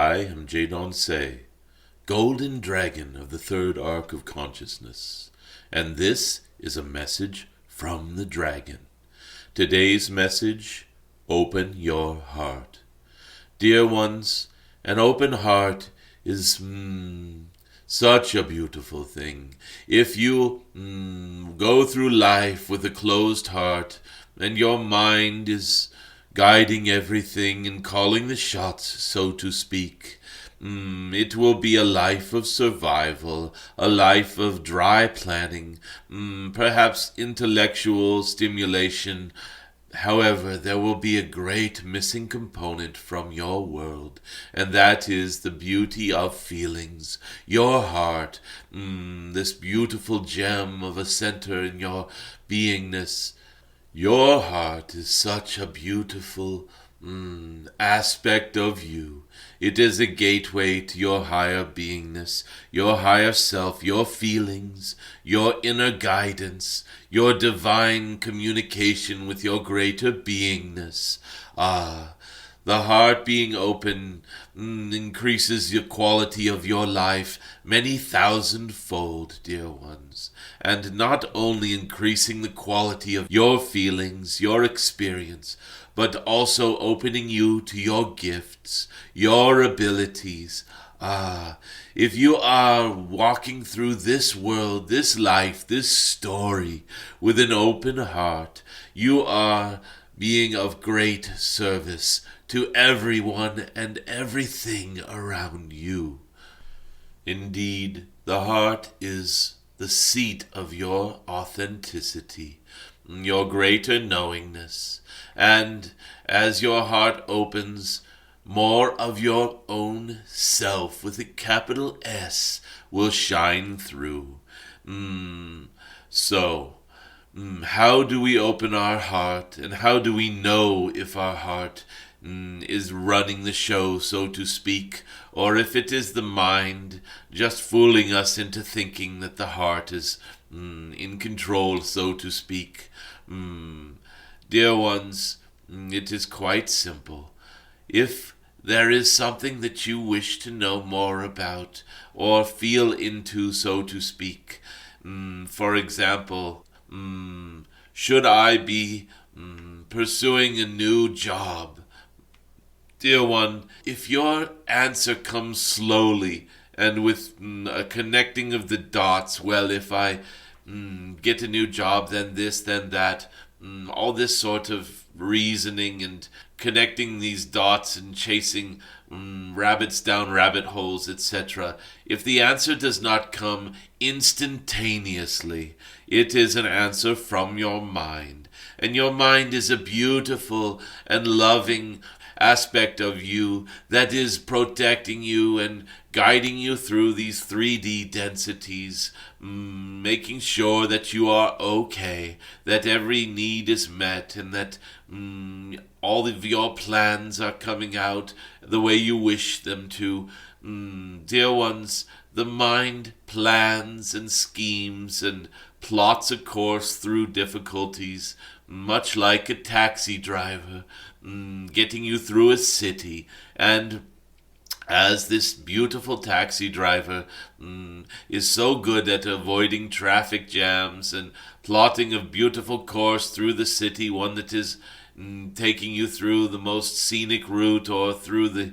I am Jadon Se, Golden Dragon of the third arc of consciousness, and this is a message from the dragon. Today's message: open your heart. Dear ones, an open heart is such a beautiful thing. If you go through life with a closed heart and your mind is guiding everything and calling the shots, so to speak, it will be a life of survival, a life of dry planning, perhaps intellectual stimulation. However, there will be a great missing component from your world, and that is the beauty of feelings. Your heart, this beautiful gem of a center in your beingness. Your heart is such a beautiful aspect of you. It is a gateway to your higher beingness, your higher self, your feelings, your inner guidance, your divine communication with your greater beingness. The heart being open increases the quality of your life many thousand-fold, dear ones. And not only increasing the quality of your feelings, your experience, but also opening you to your gifts, your abilities. If you are walking through this world, this life, this story with an open heart, you are being of great service to everyone and everything around you. Indeed, the heart is the seat of your authenticity, your greater knowingness, and as your heart opens, more of your own self with a capital S will shine through. How do we open our heart, and how do we know if our heart is running the show, so to speak, or if it is the mind just fooling us into thinking that the heart is in control, so to speak? Dear ones, it is quite simple. If there is something that you wish to know more about or feel into, so to speak, for example, should I be pursuing a new job? Dear one, if your answer comes slowly and with a connecting of the dots, well, if I get a new job, then this, then that, all this sort of reasoning and connecting these dots and chasing rabbits down rabbit holes, etc. If the answer does not come instantaneously, it is an answer from your mind. And your mind is a beautiful and loving aspect of you that is protecting you and guiding you through these 3D densities, making sure that you are okay, that every need is met, and that all of your plans are coming out the way you wish them to. Dear ones, the mind plans and schemes and plots a course through difficulties, much like a taxi driver getting you through a city. And as this beautiful taxi driver is so good at avoiding traffic jams and plotting a beautiful course through the city, one that is taking you through the most scenic route or through the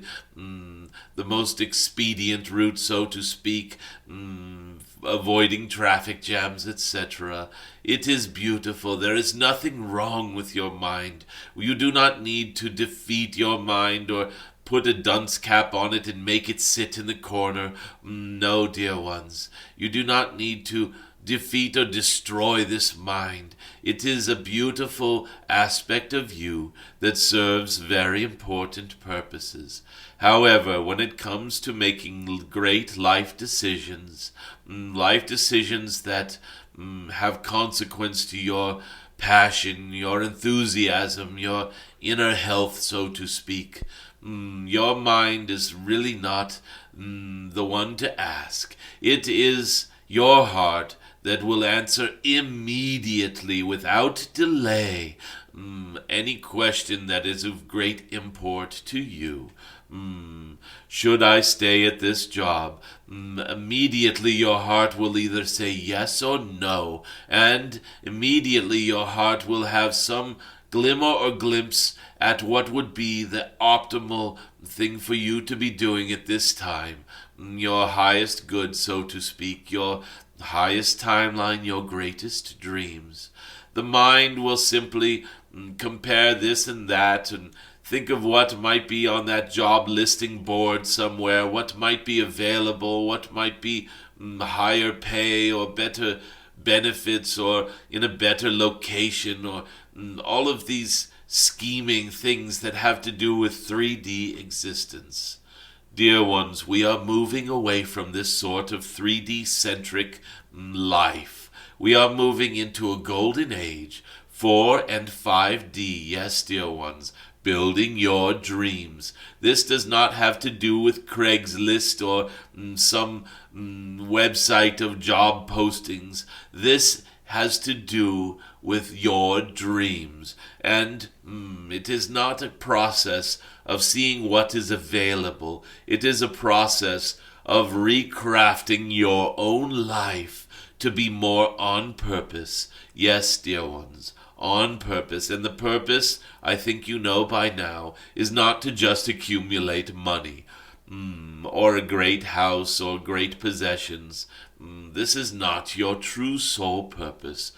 most expedient route, so to speak, avoiding traffic jams, etc. It is beautiful. There is nothing wrong with your mind. You do not need to defeat your mind or put a dunce cap on it and make it sit in the corner. No, dear ones, you do not need to defeat or destroy this mind. It is a beautiful aspect of you that serves very important purposes. However, when it comes to making great life decisions that have consequence to your passion, your enthusiasm, your inner health, so to speak, your mind is really not the one to ask. It is your heart that will answer immediately, without delay, any question that is of great import to you. Should I stay at this job? Immediately your heart will either say yes or no, and immediately your heart will have some glimmer or glimpse at what would be the optimal thing for you to be doing at this time. Your highest good, so to speak, your highest timeline, your greatest dreams. The mind will simply compare this and that and think of what might be on that job listing board somewhere, what might be available, what might be higher pay or better benefits or in a better location or all of these scheming things that have to do with 3D existence. Dear ones, we are moving away from this sort of 3D centric life. We are moving into a golden age, 4 and 5D, yes, dear ones, building your dreams. This does not have to do with Craigslist or some website of job postings. This has to do with your dreams. And it is not a process of seeing what is available. It is a process of recrafting your own life to be more on purpose. Yes, dear ones, on purpose. And the purpose, I think you know by now, is not to just accumulate money or a great house or great possessions. This is not your true soul purpose.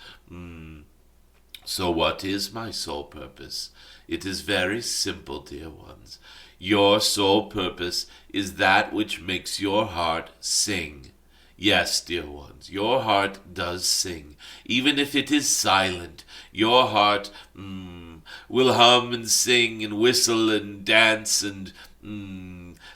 So what is my soul purpose? It is very simple, dear ones. Your soul purpose is that which makes your heart sing. Yes, dear ones, your heart does sing. Even if it is silent, your heart will hum and sing and whistle and dance and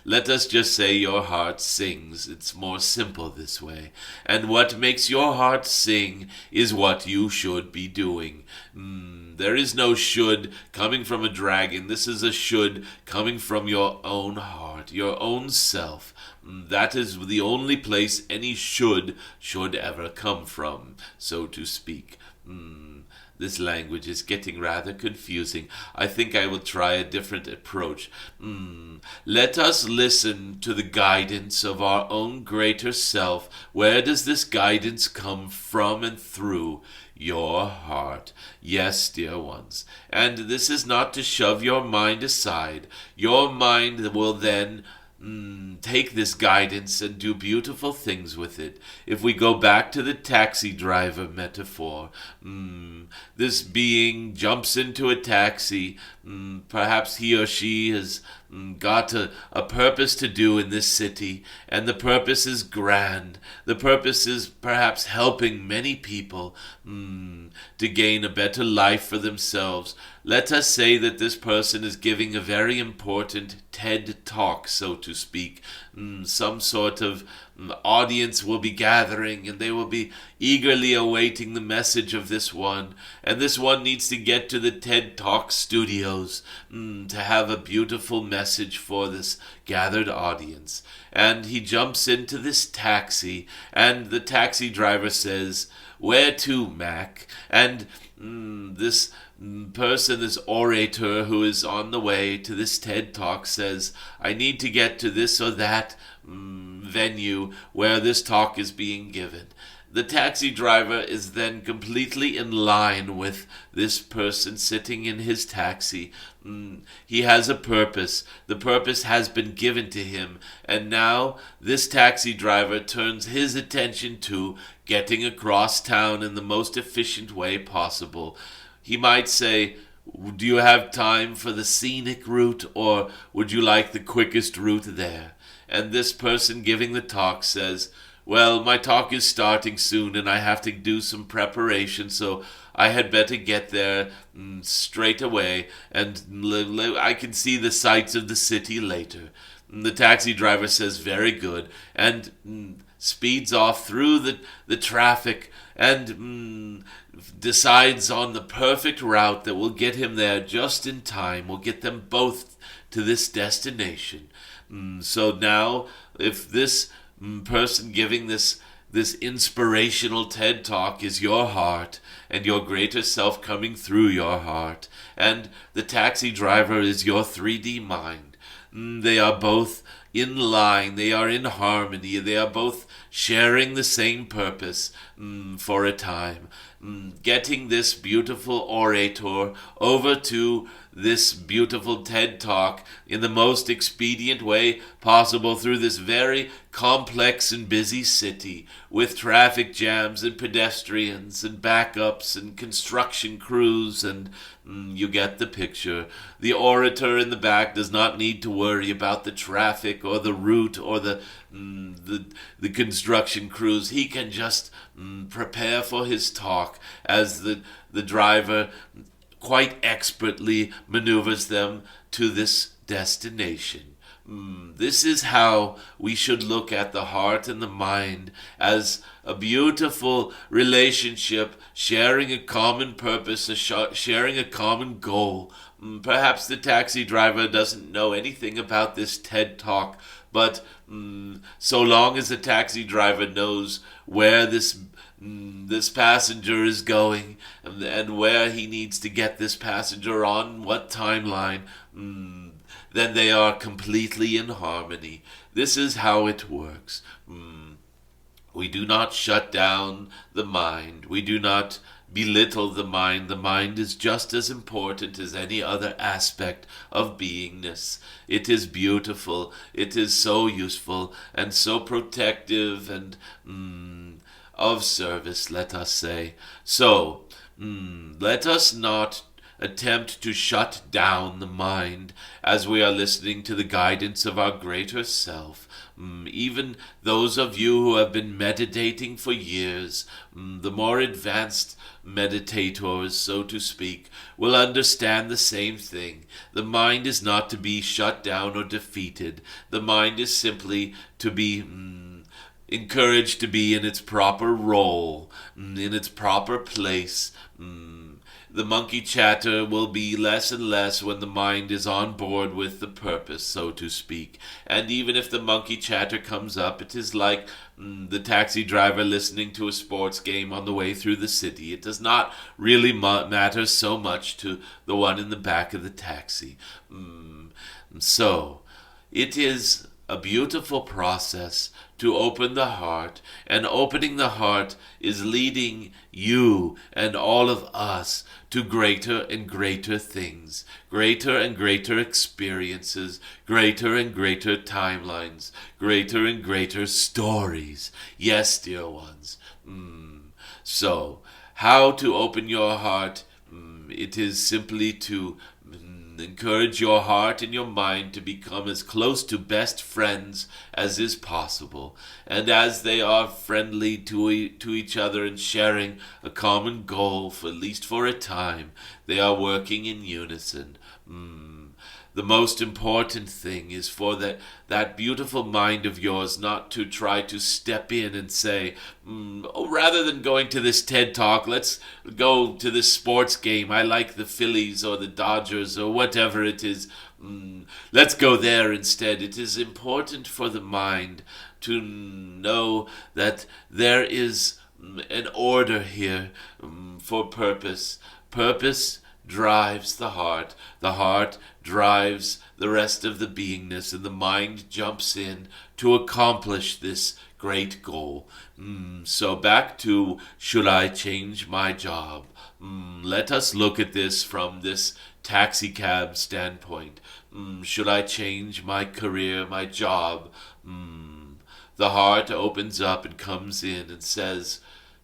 let us just say your heart sings. It's more simple this way. And what makes your heart sing is what you should be doing. There is no should coming from a dragon. This is a should coming from your own heart, your own self. That is the only place any should ever come from, so to speak. This language is getting rather confusing. I think I will try a different approach. Let us listen to the guidance of our own greater self. Where does this guidance come from and through? Your heart. Yes, dear ones. And this is not to shove your mind aside. Your mind will then take this guidance and do beautiful things with it. If we go back to the taxi driver metaphor, this being jumps into a taxi. Perhaps he or she has got a purpose to do in this city, and the purpose is grand. The purpose is perhaps helping many people to gain a better life for themselves. Let us say that this person is giving a very important TED talk, so to speak. Some sort of audience will be gathering, and they will be eagerly awaiting the message of this one. And this one needs to get to the TED Talk studios to have a beautiful message for this gathered audience. And he jumps into this taxi, and the taxi driver says, "Where to, Mac?" And this person, this orator who is on the way to this TED Talk says, "I need to get to this or that venue where this talk is being given." The taxi driver is then completely in line with this person sitting in his taxi. He has a purpose. The purpose has been given to him. And now this taxi driver turns his attention to getting across town in the most efficient way possible. He might say, "Do you have time for the scenic route, or would you like the quickest route there?" And this person giving the talk says, "Well, my talk is starting soon and I have to do some preparation, so I had better get there straight away and I can see the sights of the city later." The taxi driver says, "Very good," and speeds off through the traffic and decides on the perfect route that will get him there just in time, will get them both to this destination. So now, if this person giving this inspirational TED Talk is your heart, and your greater self coming through your heart, and the taxi driver is your 3D mind, they are both in line, they are in harmony, they are both sharing the same purpose for a time. Getting this beautiful orator over to this beautiful TED Talk in the most expedient way possible through this very complex and busy city with traffic jams and pedestrians and backups and construction crews, and you get the picture. The orator in the back does not need to worry about the traffic or the route or the construction crews. He can just prepare for his talk as the driver quite expertly maneuvers them to this destination. This is how we should look at the heart and the mind, as a beautiful relationship, sharing a common purpose, sharing a common goal. Perhaps the taxi driver doesn't know anything about this TED Talk, but so long as the taxi driver knows where this passenger is going and where he needs to get this passenger on what timeline, then they are completely in harmony. This is how it works. We do not shut down the mind. We do not belittle the mind. The mind is just as important as any other aspect of beingness. It is beautiful. It is so useful and so protective and of service, let us say. So, let us not attempt to shut down the mind as we are listening to the guidance of our greater self. Even those of you who have been meditating for years, the more advanced meditators, so to speak, will understand the same thing. The mind is not to be shut down or defeated. The mind is simply to be encouraged to be in its proper role, in its proper place. The monkey chatter will be less and less when the mind is on board with the purpose, so to speak. And even if the monkey chatter comes up, it is like the taxi driver listening to a sports game on the way through the city. It does not really matter so much to the one in the back of the taxi. So, it is a beautiful process to open the heart, and opening the heart is leading you and all of us to greater and greater things, greater and greater experiences, greater and greater timelines, greater and greater stories. Yes, dear ones. So, how to open your heart? It is simply to encourage your heart and your mind to become as close to best friends as is possible. And as they are friendly to each other and sharing a common goal, for at least for a time, they are working in unison. The most important thing is for that beautiful mind of yours not to try to step in and say, rather than going to this TED Talk, let's go to this sports game. I like the Phillies or the Dodgers or whatever it is. Let's go there instead. It is important for the mind to know that there is an order here for purpose. Purpose drives the heart. The heart drives the rest of the beingness, and the mind jumps in to accomplish this great goal. So back to, should I change my job? Let us look at this from this taxi cab standpoint. Should I change my career, my job? The heart opens up and comes in and says,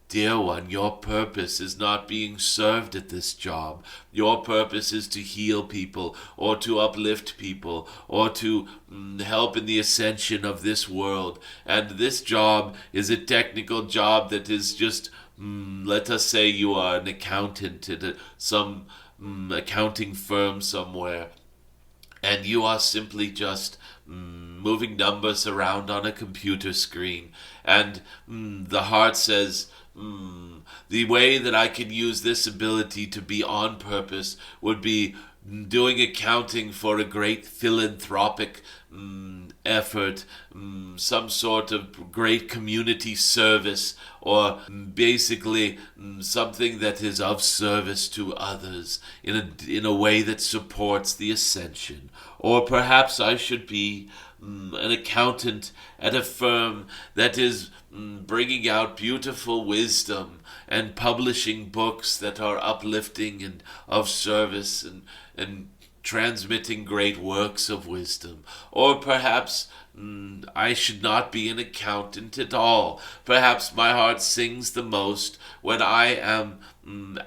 dear one, your purpose is not being served at this job. Your purpose is to heal people, or to uplift people, or to help in the ascension of this world. And this job is a technical job that is just, let us say you are an accountant at some accounting firm somewhere, and you are simply just moving numbers around on a computer screen. And the heart says, the way that I can use this ability to be on purpose would be doing accounting for a great philanthropic effort, some sort of great community service, or basically something that is of service to others in a way that supports the ascension. Or perhaps I should be an accountant at a firm that is bringing out beautiful wisdom and publishing books that are uplifting and of service and transmitting great works of wisdom. Or perhaps I should not be an accountant at all. Perhaps my heart sings the most when I am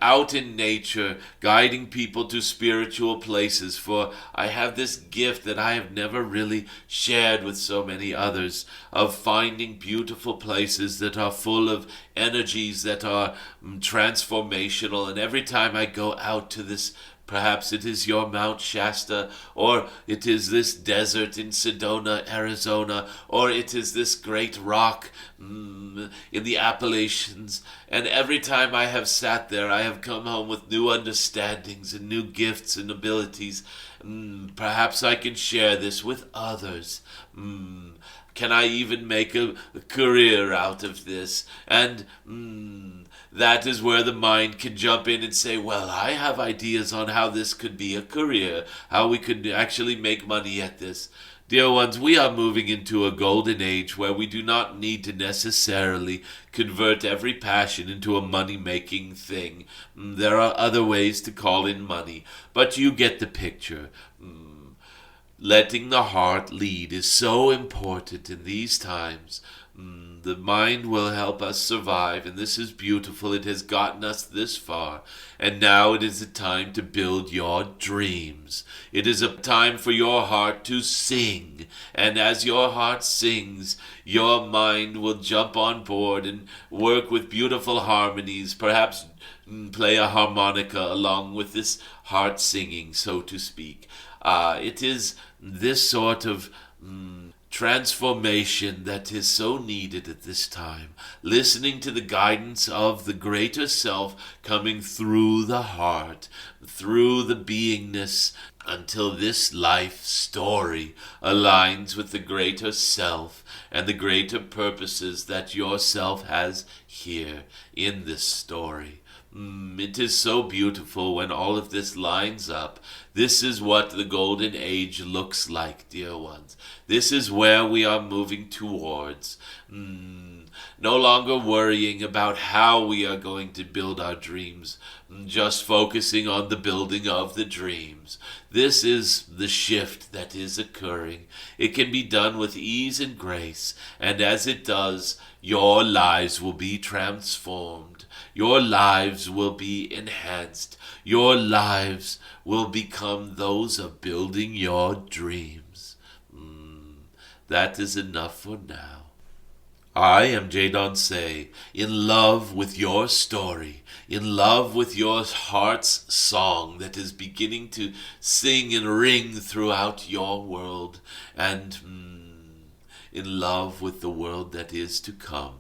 out in nature, guiding people to spiritual places, for I have this gift that I have never really shared with so many others, of finding beautiful places that are full of energies that are transformational. And every time I go out to this, perhaps it is your Mount Shasta, or it is this desert in Sedona, Arizona, or it is this great rock in the Appalachians. And every time I have sat there, I have come home with new understandings and new gifts and abilities. Perhaps I can share this with others. Can I even make a career out of this? And that is where the mind can jump in and say, well, I have ideas on how this could be a career, how we could actually make money at this. Dear ones, we are moving into a golden age where we do not need to necessarily convert every passion into a money-making thing. There are other ways to call in money, but you get the picture. Letting the heart lead is so important in these times. The mind will help us survive, and this is beautiful. It has gotten us this far, and now it is a time to build your dreams. It is a time for your heart to sing, and as your heart sings, your mind will jump on board and work with beautiful harmonies, perhaps play a harmonica along with this heart singing, so to speak. It is this sort of transformation that is so needed at this time. Listening to the guidance of the greater self coming through the heart, through the beingness, until this life story aligns with the greater self and the greater purposes that yourself has here in this story. It is so beautiful when all of this lines up. This is what the golden age looks like, dear ones. This is where we are moving towards. No longer worrying about how we are going to build our dreams, just focusing on the building of the dreams. This is the shift that is occurring. It can be done with ease and grace, and as it does, your lives will be transformed. Your lives will be enhanced. Your lives will become those of building your dreams. That is enough for now. I am Jadon Se, in love with your story, in love with your heart's song that is beginning to sing and ring throughout your world, and in love with the world that is to come.